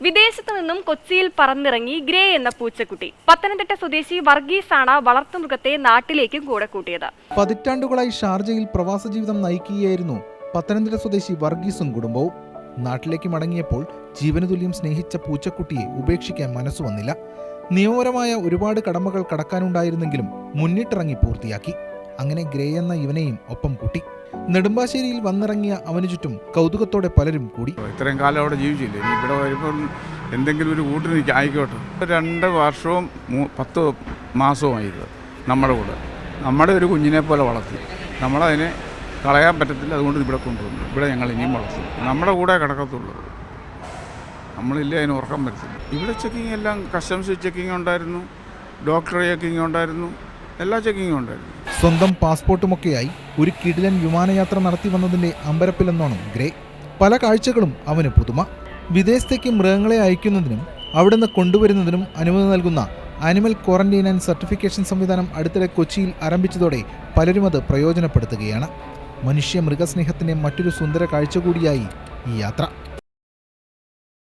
വിദേശത്തു നിന്നും കൊച്ചിയിൽ പറന്നിറങ്ങി ഗ്രേ എന്ന പൂച്ചക്കുട്ടി. പത്തനംതിട്ട സ്വദേശി വർഗീസാണ് വളർത്തുമൃഗത്തെ നാട്ടിലേക്ക് കൂടെ കൂട്ടിയത്. പതിറ്റാണ്ടുകളായി ഷാർജയിൽ പ്രവാസ ജീവിതം നയിക്കുകയായിരുന്നു പത്തനംതിട്ട സ്വദേശി വർഗീസും കുടുംബവും. നാട്ടിലേക്ക് മടങ്ങിയപ്പോൾ ജീവനുതുല്യം സ്നേഹിച്ച പൂച്ചക്കുട്ടിയെ ഉപേക്ഷിക്കാൻ മനസ്സു വന്നില്ല. നിയമപരമായ ഒരുപാട് കടമകൾ കടക്കാനുണ്ടായിരുന്നെങ്കിലും മുന്നിട്ടിറങ്ങി പൂർത്തിയാക്കി. അങ്ങനെ ഗ്രേ എന്ന ഇവനെയും ഒപ്പം കൂട്ടി. നെടുമ്പാശ്ശേരിയിൽ വന്നിറങ്ങിയ അവനു ചുറ്റും കൗതുകത്തോടെ പലരും കൂടി. ഇത്രയും കാലം അവിടെ ജീവിച്ചില്ലേ, ഇനി ഇവിടെ വരുമ്പോൾ എന്തെങ്കിലും ഒരു കൂട്ടിന് ആയിക്കോട്ടെ. 2 വർഷവും 10 മാസവുമായത് നമ്മുടെ കൂടെ, നമ്മുടെ ഒരു കുഞ്ഞിനെ പോലെ വളർത്തി. നമ്മളതിനെ കളയാൻ പറ്റത്തില്ല, അതുകൊണ്ട് ഇവിടെ കൊണ്ടുവന്നു. ഇവിടെ ഞങ്ങൾ ഇനിയും വളർത്തും, നമ്മുടെ കൂടെ കിടക്കത്തുള്ളൂ. നമ്മളില്ലേ അതിന് ഉറക്കം പറ്റത്തില്ല. ഇവിടെ ചെക്കിങ് എല്ലാം, കസ്റ്റംസ് ചെക്കിങ് ഉണ്ടായിരുന്നു, ഡോക്ടർ ചെക്കിങ് ഉണ്ടായിരുന്നു, എല്ലാ ചെക്കിങ്ങും ഉണ്ടായിരുന്നു. സ്വന്തം പാസ്പോർട്ടുമൊക്കെയായി ഒരു കിടിലൻ വിമാനയാത്ര നടത്തി വന്നതിന്റെ അമ്പരപ്പിലെന്നോണം ഗ്രേ. പല കാഴ്ചകളും അവന് പുതുമ. വിദേശത്തേക്ക് മൃഗങ്ങളെ അയക്കുന്നതിനും അവിടുന്ന് കൊണ്ടുവരുന്നതിനും അനുമതി നൽകുന്ന ആനിമൽ ക്വാറന്റൈൻ ആൻഡ് സർട്ടിഫിക്കേഷൻ സംവിധാനം അടുത്തിടെ കൊച്ചിയിൽ ആരംഭിച്ചതോടെ പലരും അത് പ്രയോജനപ്പെടുത്തുകയാണ്. മനുഷ്യ മൃഗസ്നേഹത്തിന്റെ മറ്റൊരു സുന്ദര കാഴ്ച കൂടിയായി ഈ യാത്ര.